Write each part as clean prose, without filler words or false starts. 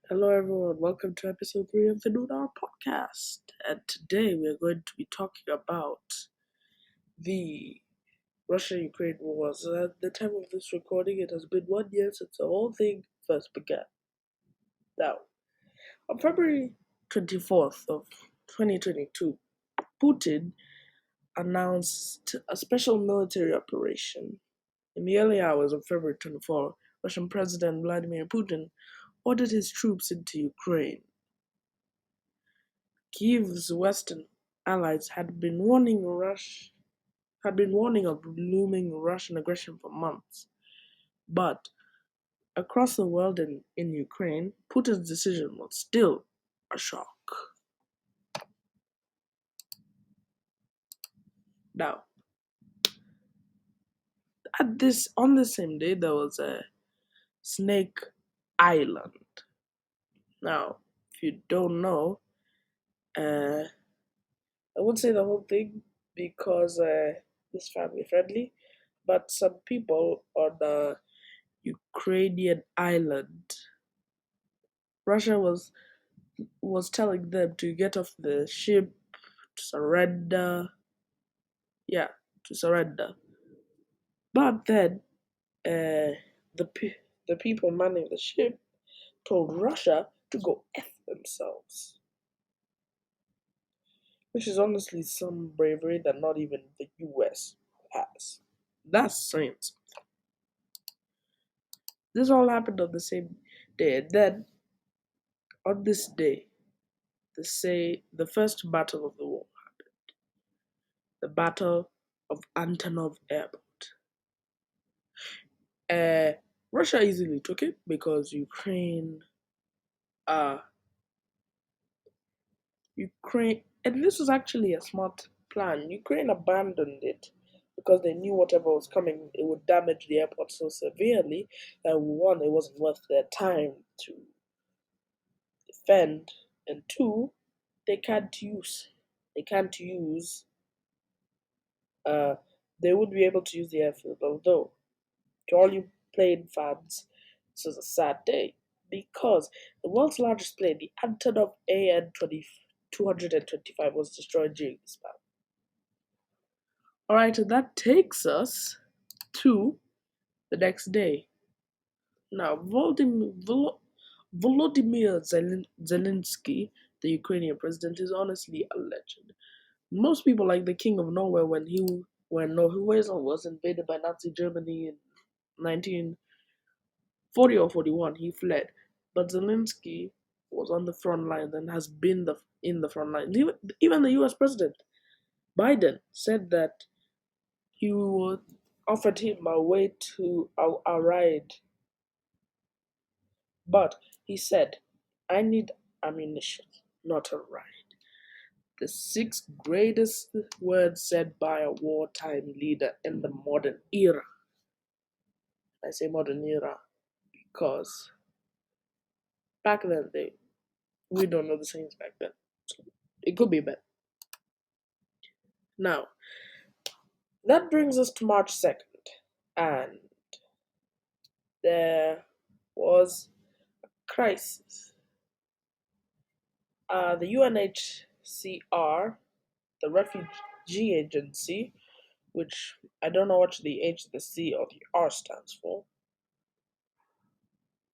Hello, everyone. Welcome to episode 3 of the Nunar podcast. And today we are going to be talking about the Russia Ukraine war. So, at the time of this recording, it has been 1 year since the whole thing first began. Now, on February 24th of 2022, Putin announced a special military operation. In the early hours of February 24th, Russian President Vladimir Putin ordered his troops into Ukraine. Kyiv's Western allies had been warning of looming Russian aggression for months. But across the world and in Ukraine, Putin's decision was still a shock. Now, on the same day, there was a Snake Island. Now, if you don't know, uh, I won't say the whole thing because it's family friendly, but some people on the Ukrainian island, Russia was telling them to get off the ship, to surrender. Yeah, to surrender. But then the people manning the ship told Russia to go F themselves, which is honestly some bravery that not even the US has. That's saying something. This all happened on the same day, and then on this day, they say the first battle of the war happened, the Battle of Antonov Airport. Uh, Russia easily took it because uh, and this was actually a smart plan. Ukraine abandoned it because they knew whatever was coming, it would damage the airport so severely that one, it wasn't worth their time to defend, and two, they can't use, they can't use, uh, they would be able to use the airfield. Although, to all you plane fans, this was a sad day because the world's largest plane, the Antonov AN 225, was destroyed during this battle. Alright, and that takes us to the next day. Now, Volodymyr Zelensky, the Ukrainian president, is honestly a legend. Most people like the King of Norway when Norway was invaded by Nazi Germany in 1940 or 41. He fled, but Zelensky was on the front line and has been in the front line. Even the U.S. President Biden said that he would offered him a way to a ride, but he said, "I need ammunition, not a ride." The six greatest words said by a wartime leader in the modern era. I say modern era because back then we don't know the things back then. So it could be bad. Now, that brings us to March 2nd, and there was a crisis. The UNHCR, the refugee agency, which I don't know what the H, the C, or the R stands for,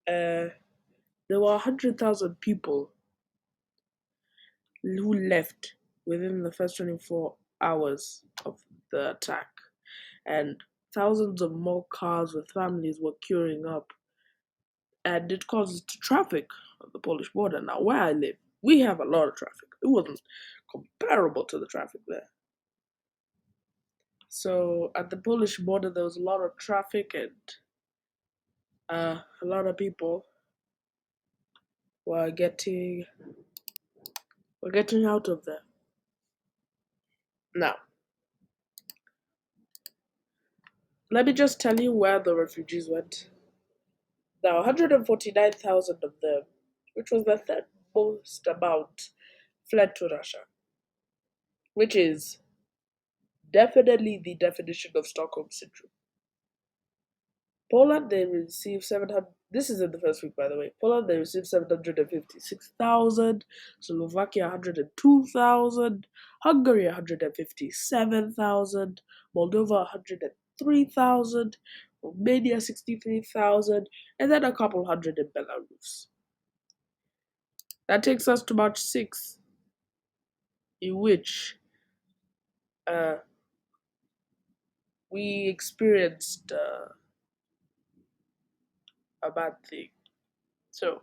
there were 100,000 people who left within the first 24 hours of the attack, and thousands of more cars with families were queuing up, and it caused traffic on the Polish border. Now, where I live, we have a lot of traffic. It wasn't comparable to the traffic there. So at the Polish border, there was a lot of traffic, and a lot of people were getting out of there. Now, let me just tell you where the refugees went. Now, 149,000 of them, which was the third most amount, fled to Russia, which is definitely the definition of Stockholm Syndrome. Poland, they received This is in the first week, by the way. Poland, they received 756,000. Slovakia, 102,000. Hungary, 157,000. Moldova, 103,000. Romania, 63,000. And then a couple hundred in Belarus. That takes us to March 6th, in which uh, we experienced a bad thing. So,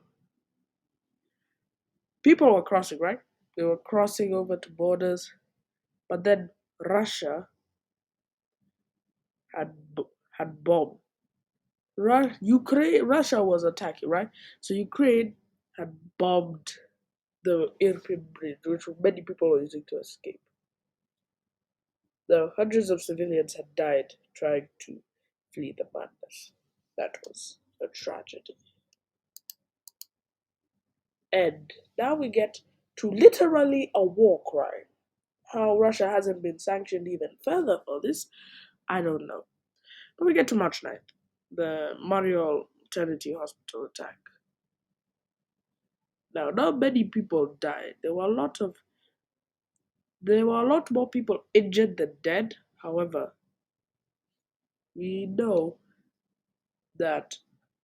people were crossing, right? They were crossing over to borders, but then Russia had had bombed. Ukraine, Russia was attacking, right? So Ukraine had bombed the Irpin bridge, which many people were using to escape. The hundreds of civilians had died trying to flee the madness. That was a tragedy. And now we get to literally a war crime. How Russia hasn't been sanctioned even further for this, I don't know. But we get to March 9th, the Mariupol Maternity Hospital attack. Now, not many people died. There were a lot more people injured than dead. However, we know that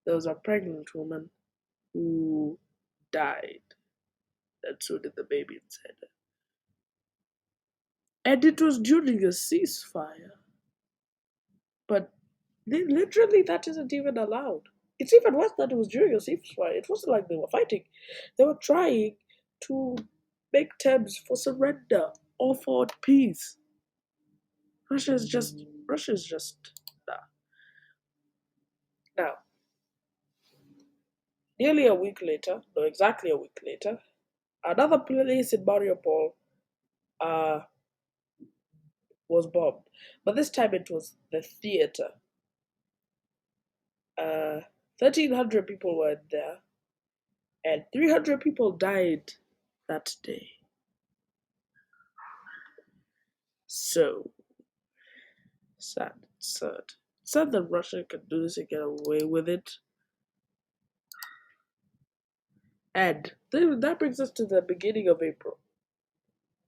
there was a pregnant woman who died, and so did the baby inside her. And it was during a ceasefire. But literally, that isn't even allowed. It's even worse that it was during a ceasefire. It wasn't like they were fighting. They were trying to make terms for surrender or for peace. Russia is just nah. Now, nearly a week later, no, exactly a week later, another place in Mariupol uh, was bombed. But this time it was the theater. 1,300 people were there, and 300 people died that day. So sad, sad. Sad that Russia can do this and get away with it. And that brings us to the beginning of April.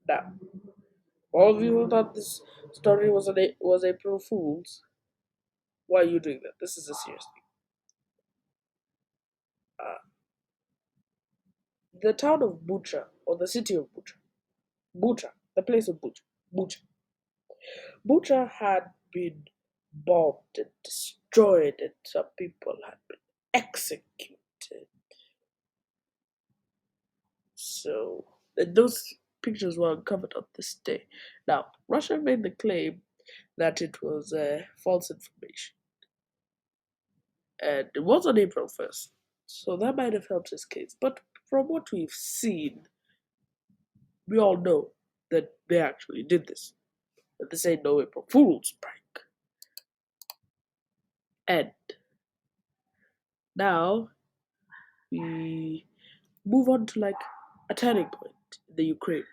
Now, all of you who thought this story was April Fool's, why are you doing that? This is a serious thing. Uh, the town of Bucha, or the city of Bucha, the place of Bucha. Bucha had been bombed and destroyed, and some people had been executed. So, and those pictures were uncovered on this day. Now, Russia made the claim that it was false information, and it was on April 1st. So that might have helped his case. But from what we've seen, we all know that they actually did this. That this ain't no April Fool's prank. And now we move on to like a turning point in the Ukraine.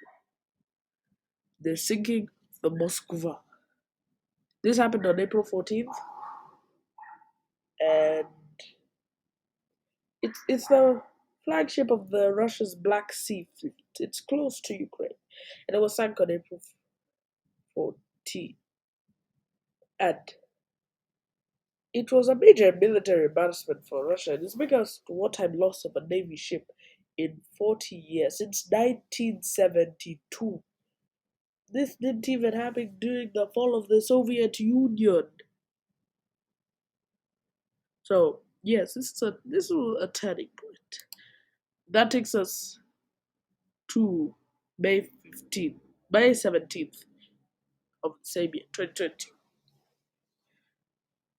They're sinking the Moskva. This happened on April 14th, and it's the flagship of the Russia's Black Sea Fleet. It's close to Ukraine, and it was sunk on April 14th. And it was a major military embarrassment for Russia. It's the biggest wartime loss of a navy ship in 40 years since 1972. This didn't even happen during the fall of the Soviet Union. So yes, this was a turning point. That takes us to May 17th of the same year, 2020.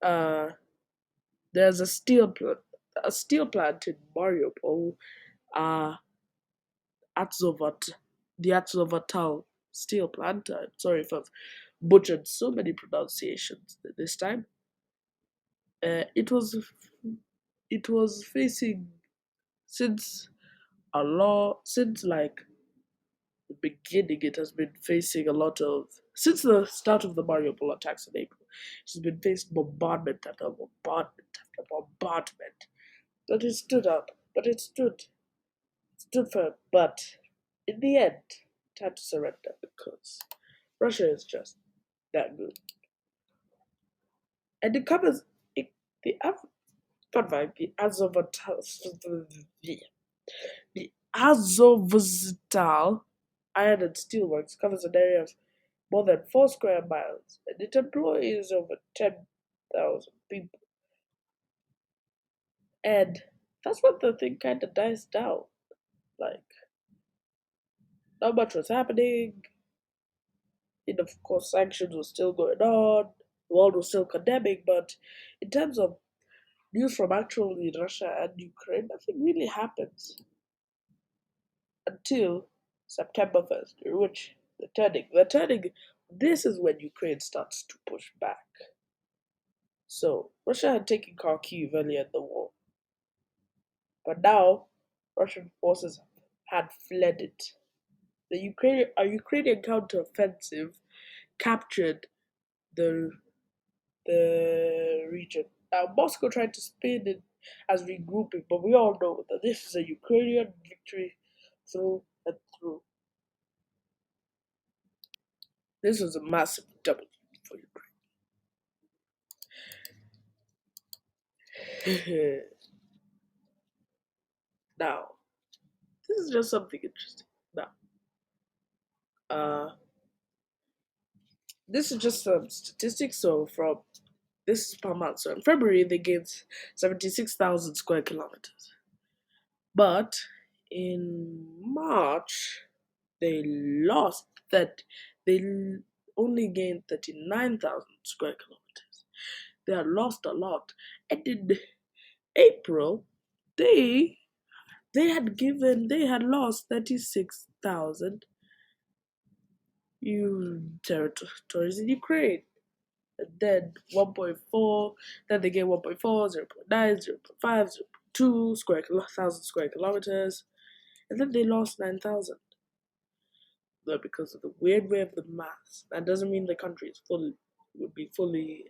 Uh, there's a steel plant in Mariupol, uh, Atzovat, the Atzovatal steel plant. I'm sorry if I've butchered so many pronunciations this time. Uh, it was it was facing since since like the beginning. It has been facing a lot of since the start of the Mariupol attacks in April. It has been facing bombardment after bombardment after bombardment. But it stood up. But it stood firm. But in the end, it had to surrender because Russia is just that good. And it covers it, the the the Azovstal Iron and Steelworks covers an area of more than 4 square miles, and it employs over 10,000 people. And that's when the thing kind of dies down. Like, not much was happening. And of course, sanctions were still going on. The world was still condemning, but in terms of news from actually Russia and Ukraine, nothing really happens until September 1st, in which this is when Ukraine starts to push back. So, Russia had taken Kharkiv earlier in the war, but now Russian forces had fled it. A Ukrainian counteroffensive captured the region. Now, Moscow tried to spin it as regrouping, but we all know that this is a Ukrainian victory through and through. This was a massive W for Ukraine. Now, this is just something interesting. Now, uh, this is just some statistics. So, from this is per month. So, in February, they gained 76,000 square kilometers. But in March, they lost that they only gained 39,000 square kilometers. They had lost a lot. And in April, they they had lost 36,000 territories in Ukraine. And then 1.4, then they gained 1.4, 0.9, 0.5, 0.2 thousand square kilometers, and then they lost 9,000. But because of the weird way of the maths, that doesn't mean the country is would be fully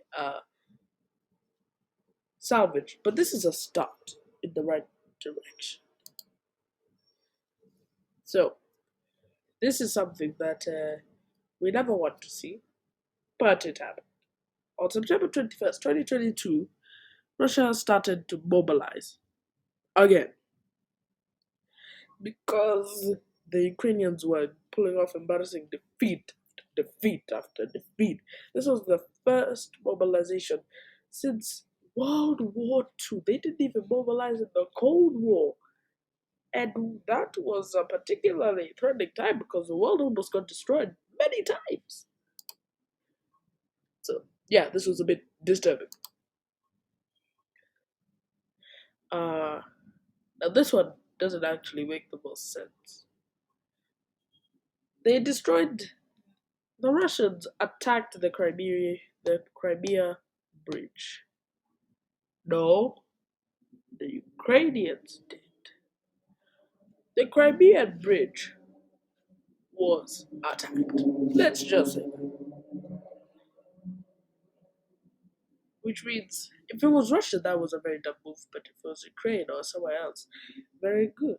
salvaged. But this is a start in the right direction. So this is something that we never want to see, but it happened. On September 21st, 2022, Russia started to mobilize again because the Ukrainians were pulling off embarrassing defeat after defeat. This was the first mobilization since World War II. They didn't even mobilize in the Cold War. And that was a particularly threatening time because the world almost got destroyed many times. So, yeah, this was a bit disturbing. Uh, Now, this one doesn't actually make the most sense. They destroyed The Russians attacked the Crimea bridge. No, the Ukrainians did. The Crimean bridge was attacked. Let's just say that. Which means if it was Russia, that was a very dumb move, but if it was Ukraine or somewhere else, very good.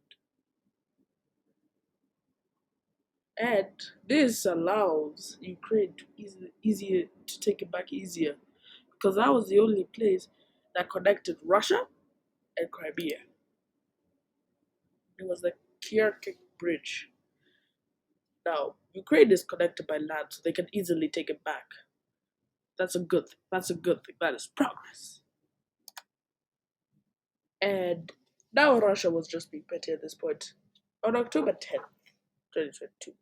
And this allows Ukraine to easier to take it back easier because that was the only place that connected Russia and Crimea. It was the Kierkeck Bridge. Now, Ukraine is connected by land, so they can easily take it back. That's a good thing. That's a good thing. That is progress. And now Russia was just being petty at this point. On October 10th, 2022,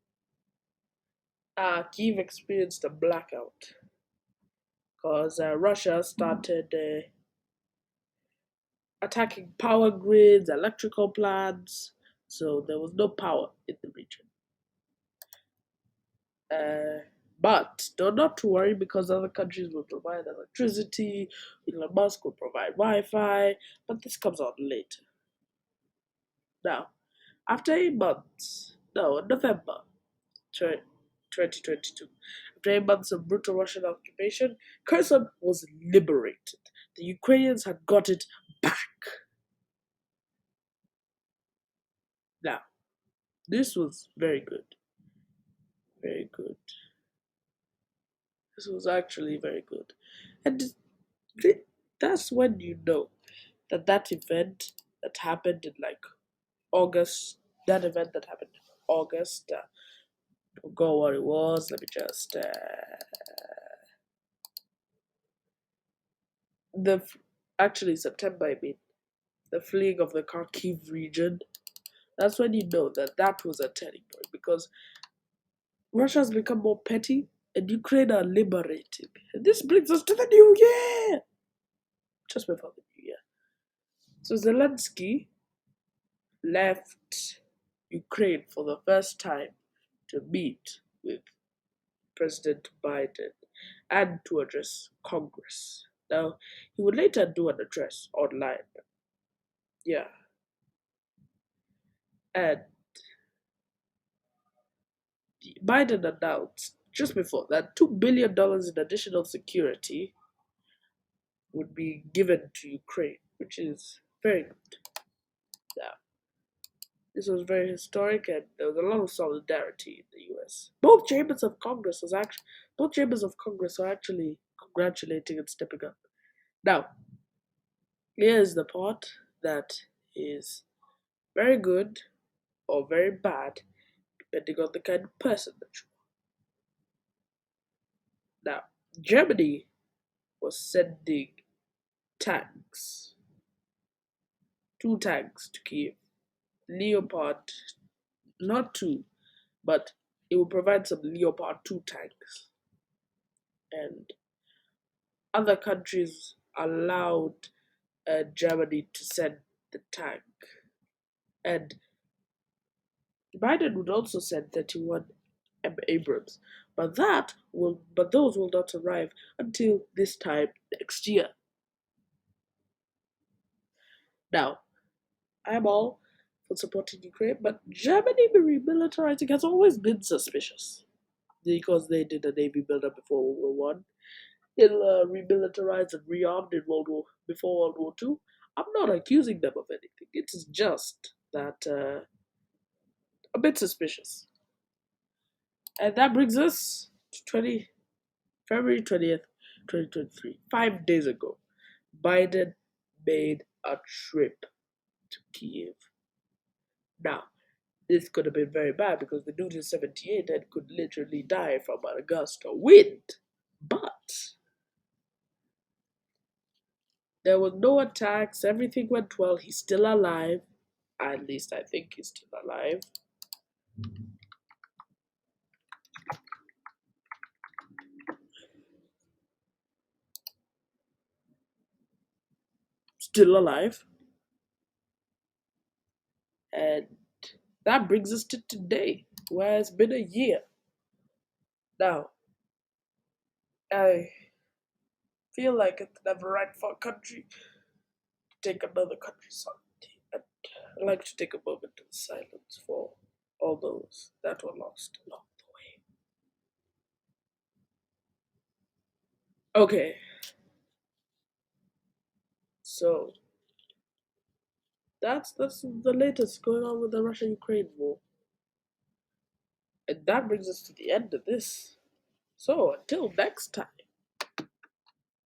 Kiev experienced a blackout because Russia started attacking power grids, electrical plants, so there was no power in the region. Uh, but don't not to worry because other countries will provide electricity, Elon Musk will provide Wi Fi, but this comes on later. Now, after 8 months, no, in November 2022, after 8 months of brutal Russian occupation, Kherson was liberated. The Ukrainians had got it back. Now, this was very good. Very good. This was actually very good. And that's when you know that that event that happened in like August, that event that happened in August, forgot what it was. Let me just the actually September. I mean, the fleeing of the Kharkiv region. That's when you know that that was a turning point because Russia's become more petty and Ukraine are liberating. And this brings us to the new year, just before the new year. So Zelensky left Ukraine for the first time to meet with President Biden and to address Congress. Now, he would later do an address online. Yeah. And Biden announced just before that $2 billion in additional security would be given to Ukraine, which is very good. Yeah. This was very historic and there was a lot of solidarity in the US. Both chambers of Congress are actually congratulating and stepping up. Now, here's the part that is very good or very bad, depending on the kind of person that you are. Now, Germany was sending tanks, two tanks to Kiev. Leopard, not two, but it will provide some Leopard 2 tanks. And other countries allowed Germany to send the tank. And Biden would also send 31 Abrams, but those will not arrive until this time next year. Now, I'm all for supporting Ukraine, but Germany remilitarizing has always been suspicious because they did a navy buildup before World War One. They'll remilitarize and rearmed in before World War Two. I'm not accusing them of anything. It is just that a bit suspicious. And that brings us to February 20th, 2023. 5 days ago, Biden made a trip to Kiev. Now, this could have been very bad because the dude is 78 and could literally die from a gust of wind. But there was no attacks, everything went well, he's still alive. At least I think he's still alive. Still alive. And that brings us to today, where it's been a year. Now, I feel like it's never right for a country to take another country's sovereignty. And I'd like to take a moment of silence for all those that were lost along the way. Okay, so that's the latest going on with the Russia-Ukraine war. And that brings us to the end of this. So until next time.